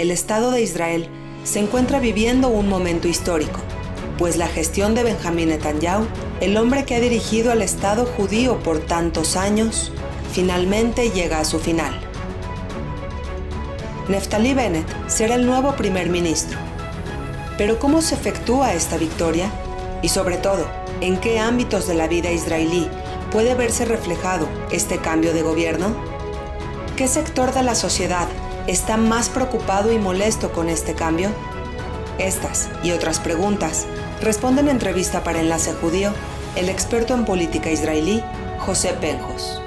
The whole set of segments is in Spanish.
el Estado de Israel se encuentra viviendo un momento histórico, pues la gestión de Benjamín Netanyahu, el hombre que ha dirigido al Estado judío por tantos años, finalmente llega a su final. Naftali Bennett será el nuevo primer ministro. Pero ¿cómo se efectúa esta victoria? Y sobre todo, ¿en qué ámbitos de la vida israelí puede verse reflejado este cambio de gobierno? ¿Qué sector de la sociedad está más preocupado y molesto con este cambio? Estas y otras preguntas responde en entrevista para Enlace Judío el experto en política israelí, José Penjos.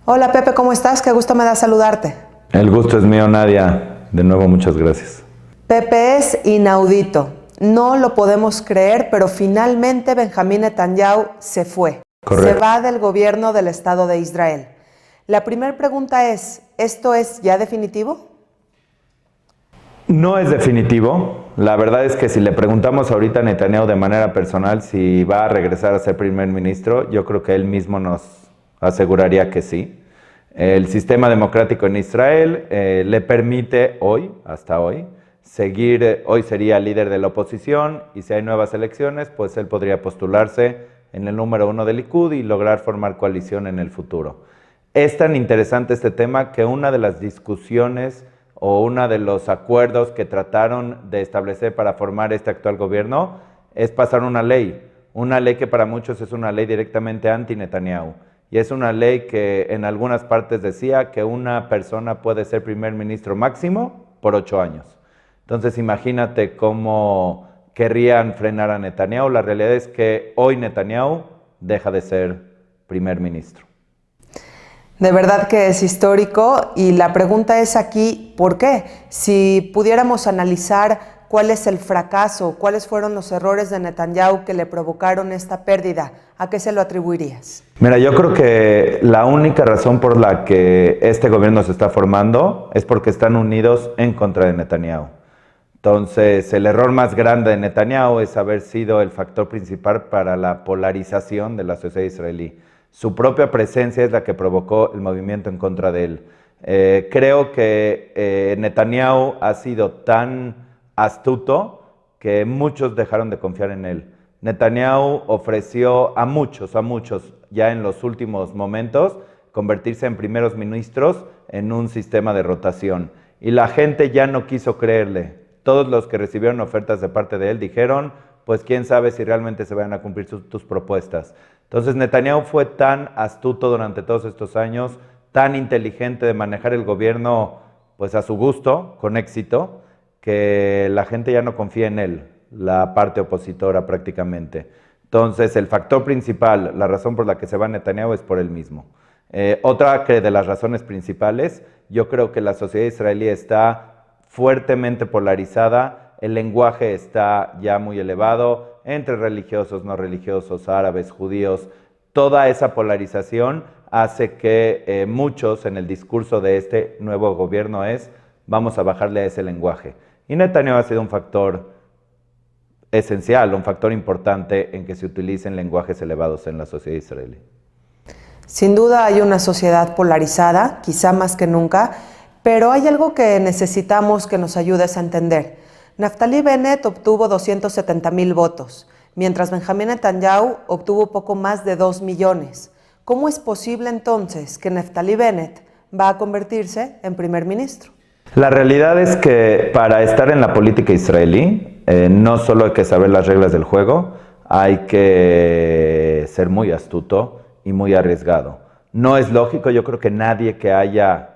Hola Pepe, ¿cómo estás? Qué gusto me da saludarte. El gusto es mío, Nadia. De nuevo, muchas gracias. Pepe, es inaudito. No lo podemos creer, pero finalmente Benjamín Netanyahu se fue. Correcto. Se va del gobierno del Estado de Israel. La primera pregunta es, ¿esto es ya definitivo? No es definitivo. La verdad es que si le preguntamos ahorita a Netanyahu de manera personal si va a regresar a ser primer ministro, yo creo que él mismo nos aseguraría que sí. El sistema democrático en Israel le permite hoy, hasta hoy, seguir, hoy sería líder de la oposición y si hay nuevas elecciones, pues él podría postularse en el número 1 del Likud y lograr formar coalición en el futuro. Es tan interesante este tema que una de las discusiones o uno de los acuerdos que trataron de establecer para formar este actual gobierno es pasar una ley que para muchos es una ley directamente anti-Netanyahu. Y es una ley que en algunas partes decía que una persona puede ser primer ministro máximo por 8 años. Entonces imagínate cómo querrían frenar a Netanyahu. La realidad es que hoy Netanyahu deja de ser primer ministro. De verdad que es histórico y la pregunta es aquí, ¿por qué? Si pudiéramos analizar cuál es el fracaso, cuáles fueron los errores de Netanyahu que le provocaron esta pérdida, ¿a qué se lo atribuirías? Mira, yo creo que la única razón por la que este gobierno se está formando es porque están unidos en contra de Netanyahu. Entonces, el error más grande de Netanyahu es haber sido el factor principal para la polarización de la sociedad israelí. Su propia presencia es la que provocó el movimiento en contra de él. Creo que Netanyahu ha sido tan astuto que muchos dejaron de confiar en él. Netanyahu ofreció a muchos, ya en los últimos momentos, convertirse en primeros ministros en un sistema de rotación. Y la gente ya no quiso creerle. Todos los que recibieron ofertas de parte de él dijeron, pues quién sabe si realmente se van a cumplir tus propuestas. Entonces Netanyahu fue tan astuto durante todos estos años, tan inteligente de manejar el gobierno pues a su gusto, con éxito, que la gente ya no confía en él, la parte opositora prácticamente. Entonces el factor principal, la razón por la que se va Netanyahu es por él mismo. Otra que de las razones principales, yo creo que la sociedad israelí está fuertemente polarizada, el lenguaje está ya muy elevado entre religiosos, no religiosos, árabes, judíos. Toda esa polarización hace que muchos en el discurso de este nuevo gobierno es vamos a bajarle a ese lenguaje. Y Netanyahu ha sido un factor esencial, un factor importante en que se utilicen lenguajes elevados en la sociedad israelí. Sin duda hay una sociedad polarizada, quizá más que nunca, pero hay algo que necesitamos que nos ayudes a entender. Naftali Bennett obtuvo 270,000 votos, mientras Benjamín Netanyahu obtuvo poco más de 2 millones. ¿Cómo es posible entonces que Naftali Bennett va a convertirse en primer ministro? La realidad es que para estar en la política israelí, no solo hay que saber las reglas del juego, hay que ser muy astuto y muy arriesgado. No es lógico, yo creo que nadie que haya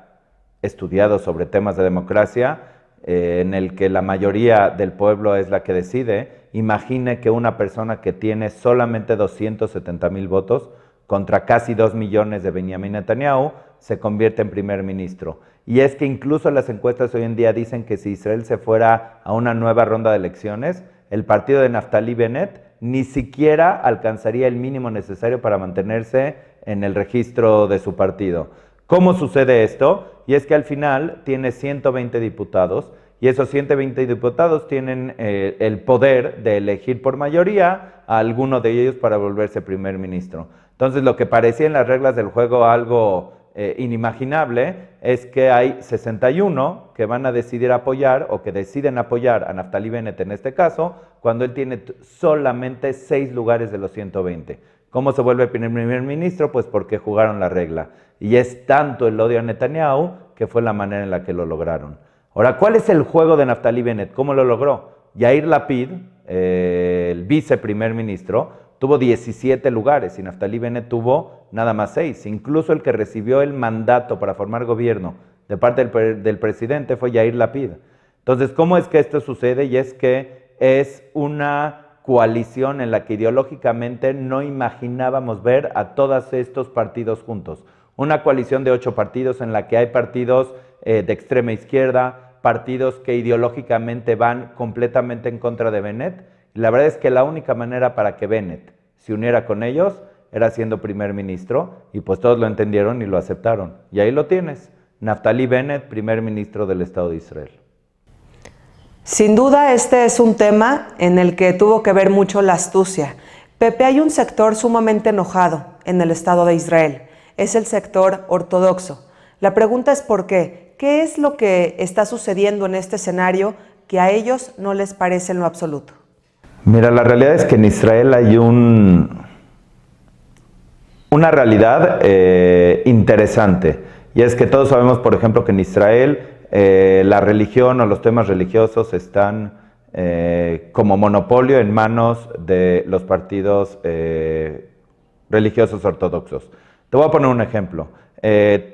estudiado sobre temas de democracia, en el que la mayoría del pueblo es la que decide, imagine que una persona que tiene solamente 270,000 votos contra casi 2 millones de Benjamín Netanyahu se convierte en primer ministro. Y es que incluso las encuestas hoy en día dicen que si Israel se fuera a una nueva ronda de elecciones, el partido de Naftali Bennett ni siquiera alcanzaría el mínimo necesario para mantenerse en el registro de su partido. ¿Cómo sucede esto? Y es que al final tiene 120 diputados y esos 120 diputados tienen el poder de elegir por mayoría a alguno de ellos para volverse primer ministro. Entonces lo que parecía en las reglas del juego algo inimaginable es que hay 61 que van a decidir apoyar o que deciden apoyar a Naftali Bennett en este caso, cuando él tiene solamente 6 lugares de los 120. ¿Cómo se vuelve primer ministro? Pues porque jugaron la regla. Y es tanto el odio a Netanyahu que fue la manera en la que lo lograron. Ahora, ¿cuál es el juego de Naftali Bennett? ¿Cómo lo logró? Yair Lapid, el viceprimer ministro, tuvo 17 lugares y Naftali Bennett tuvo nada más 6. Incluso el que recibió el mandato para formar gobierno de parte del presidente fue Yair Lapid. Entonces, ¿cómo es que esto sucede? Y es que es una coalición en la que ideológicamente no imaginábamos ver a todos estos partidos juntos. Una coalición de 8 partidos en la que hay partidos de extrema izquierda, partidos que ideológicamente van completamente en contra de Bennett. Y la verdad es que la única manera para que Bennett se uniera con ellos era siendo primer ministro, y pues todos lo entendieron y lo aceptaron. Y ahí lo tienes, Naftali Bennett, primer ministro del Estado de Israel. Sin duda este es un tema en el que tuvo que ver mucho la astucia. Pepe, hay un sector sumamente enojado en el Estado de Israel, es el sector ortodoxo. La pregunta es ¿por qué? ¿Qué es lo que está sucediendo en este escenario que a ellos no les parece en lo absoluto? Mira, la realidad es que en Israel hay una realidad interesante, y es que todos sabemos, por ejemplo, que en Israel la religión o los temas religiosos están como monopolio en manos de los partidos religiosos ortodoxos. Te voy a poner un ejemplo.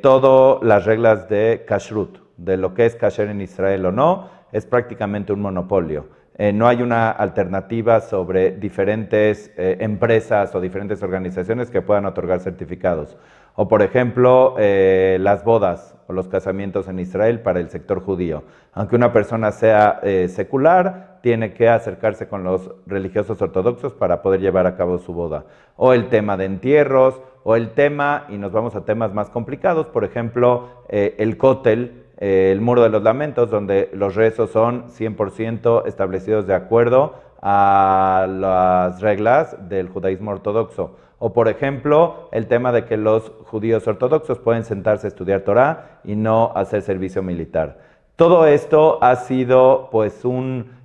Todas las reglas de kashrut, de lo que es kasher en Israel o no, es prácticamente un monopolio. No hay una alternativa sobre diferentes empresas o diferentes organizaciones que puedan otorgar certificados. O por ejemplo, las bodas o los casamientos en Israel para el sector judío. Aunque una persona sea secular, tiene que acercarse con los religiosos ortodoxos para poder llevar a cabo su boda. O el tema de entierros, o el tema, y nos vamos a temas más complicados, por ejemplo, el cótel, el muro de los lamentos, donde los rezos son 100% establecidos de acuerdo a las reglas del judaísmo ortodoxo. O por ejemplo, el tema de que los judíos ortodoxos pueden sentarse a estudiar Torah y no hacer servicio militar. Todo esto ha sido pues un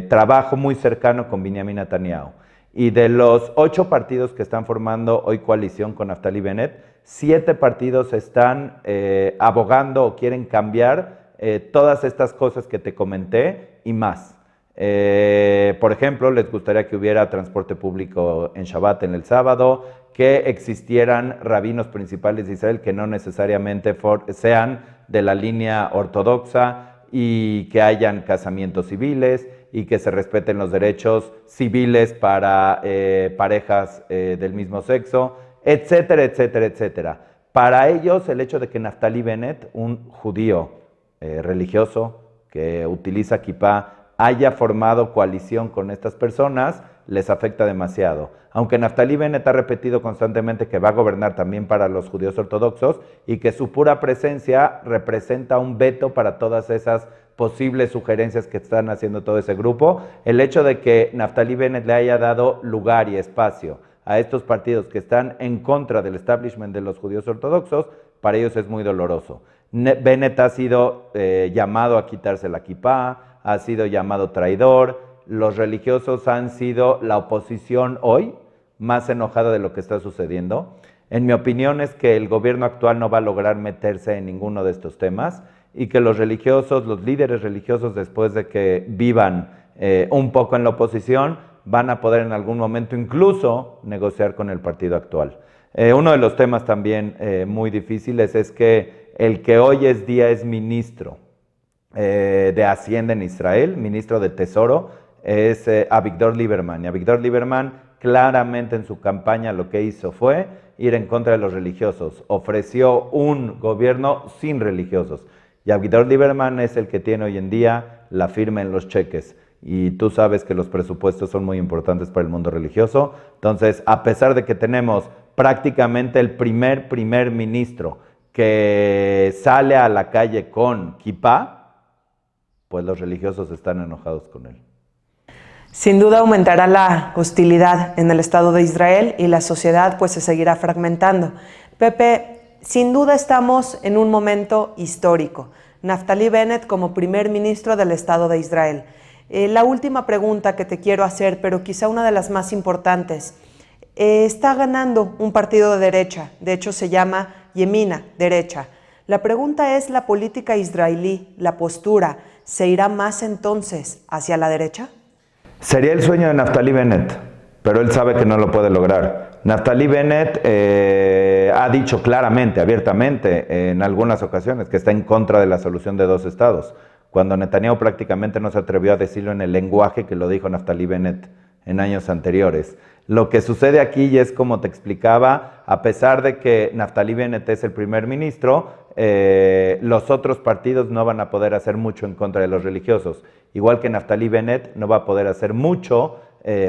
trabajo muy cercano con Benjamin Netanyahu. Y de los 8 partidos que están formando hoy coalición con Naftali Bennett, 7 partidos están abogando o quieren cambiar todas estas cosas que te comenté y más. Por ejemplo, les gustaría que hubiera transporte público en Shabbat, en el sábado, que existieran rabinos principales de Israel que no necesariamente sean de la línea ortodoxa, y que hayan casamientos civiles y que se respeten los derechos civiles para parejas del mismo sexo, etcétera, etcétera, etcétera. Para ellos, el hecho de que Naftali Bennett, un judío religioso que utiliza kipá, haya formado coalición con estas personas, les afecta demasiado. Aunque Naftali Bennett ha repetido constantemente que va a gobernar también para los judíos ortodoxos y que su pura presencia representa un veto para todas esas posibles sugerencias que están haciendo todo ese grupo, el hecho de que Naftali Bennett le haya dado lugar y espacio a estos partidos que están en contra del establishment de los judíos ortodoxos, para ellos es muy doloroso. Bennett ha sido llamado a quitarse la kipá, ha sido llamado traidor. Los religiosos han sido la oposición hoy más enojada de lo que está sucediendo. En mi opinión es que el gobierno actual no va a lograr meterse en ninguno de estos temas y que los religiosos, los líderes religiosos, después de que vivan un poco en la oposición, van a poder en algún momento incluso negociar con el partido actual. Uno de los temas también muy difíciles es que el que hoy es ministro de Hacienda en Israel, ministro de Tesoro, es Avigdor Lieberman. Y Avigdor Lieberman claramente en su campaña lo que hizo fue ir en contra de los religiosos. Ofreció un gobierno sin religiosos. Y Avigdor Lieberman es el que tiene hoy en día la firma en los cheques. Y tú sabes que los presupuestos son muy importantes para el mundo religioso. Entonces, a pesar de que tenemos prácticamente el primer ministro que sale a la calle con kipá, pues los religiosos están enojados con él. Sin duda aumentará la hostilidad en el Estado de Israel y la sociedad pues se seguirá fragmentando. Pepe, sin duda estamos en un momento histórico. Naftali Bennett como primer ministro del Estado de Israel. La última pregunta que te quiero hacer, pero quizá una de las más importantes. Está ganando un partido de derecha, de hecho se llama Yemina, derecha. La pregunta es, ¿la política israelí, la postura, se irá más entonces hacia la derecha? Sería el sueño de Naftali Bennett, pero él sabe que no lo puede lograr. Naftali Bennett ha dicho claramente, abiertamente, en algunas ocasiones, que está en contra de la solución de dos estados, cuando Netanyahu prácticamente no se atrevió a decirlo en el lenguaje que lo dijo Naftali Bennett en años anteriores. Lo que sucede aquí, y es como te explicaba, a pesar de que Naftali Bennett es el primer ministro, los otros partidos no van a poder hacer mucho en contra de los religiosos. Igual que Naftali Bennett no va a poder hacer mucho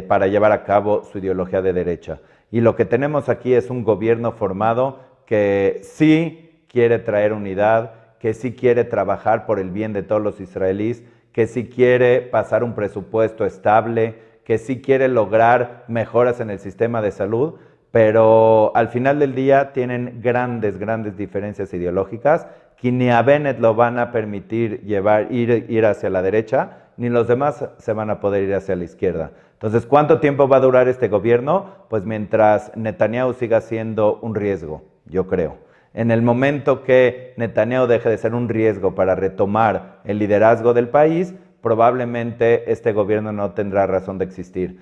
para llevar a cabo su ideología de derecha. Y lo que tenemos aquí es un gobierno formado que sí quiere traer unidad, que sí quiere trabajar por el bien de todos los israelíes, que sí quiere pasar un presupuesto estable, que sí quiere lograr mejoras en el sistema de salud, pero al final del día tienen grandes diferencias ideológicas que ni a Bennett lo van a permitir ir hacia la derecha, ni los demás se van a poder ir hacia la izquierda. Entonces, ¿cuánto tiempo va a durar este gobierno? Pues mientras Netanyahu siga siendo un riesgo, yo creo. En el momento que Netanyahu deje de ser un riesgo para retomar el liderazgo del país, probablemente este gobierno no tendrá razón de existir.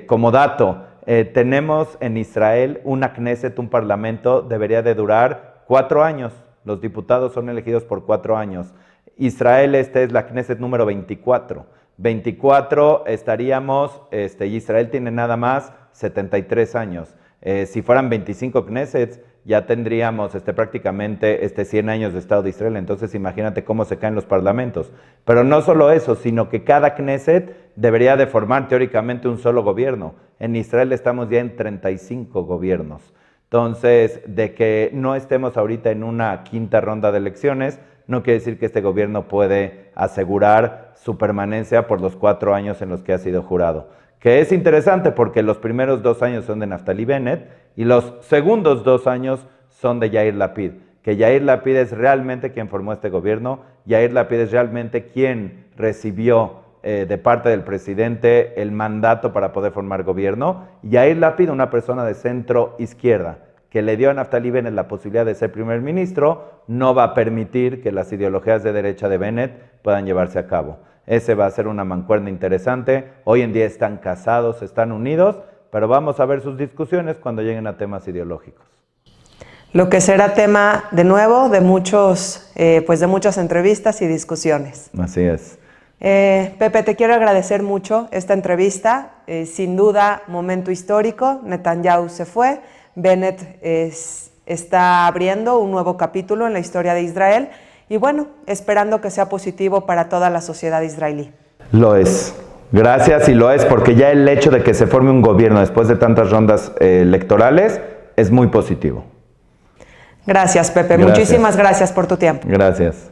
Como dato, tenemos en Israel una Knesset, un parlamento, debería de durar 4 años. Los diputados son elegidos por 4 años. Israel, esta es la Knesset número 24. 24 estaríamos, Israel tiene nada más 73 años. Si fueran 25 Knessets, ya tendríamos prácticamente 100 años de Estado de Israel. Entonces imagínate cómo se caen los parlamentos. Pero no solo eso, sino que cada Knesset debería de formar teóricamente un solo gobierno. En Israel estamos ya en 35 gobiernos. Entonces, de que no estemos ahorita en una quinta ronda de elecciones, no quiere decir que este gobierno puede asegurar su permanencia por los 4 años en los que ha sido jurado. Que es interesante porque los primeros 2 años son de Naftali Bennett y los segundos 2 años son de Yair Lapid. Que Yair Lapid es realmente quien formó este gobierno, Yair Lapid es realmente quien recibió de parte del presidente el mandato para poder formar gobierno. Yair Lapid, una persona de centro izquierda, que le dio a Naftali Bennett la posibilidad de ser primer ministro, no va a permitir que las ideologías de derecha de Bennett puedan llevarse a cabo. Ese va a ser una mancuerna interesante. Hoy en día están casados, están unidos, pero vamos a ver sus discusiones cuando lleguen a temas ideológicos. Lo que será tema, de nuevo, de muchas entrevistas y discusiones. Así es. Pepe, te quiero agradecer mucho esta entrevista. Sin duda, momento histórico. Netanyahu se fue. Bennett está abriendo un nuevo capítulo en la historia de Israel. Y bueno, esperando que sea positivo para toda la sociedad israelí. Lo es. Gracias, y lo es porque ya el hecho de que se forme un gobierno después de tantas rondas electorales es muy positivo. Gracias, Pepe. Gracias. Muchísimas gracias por tu tiempo. Gracias.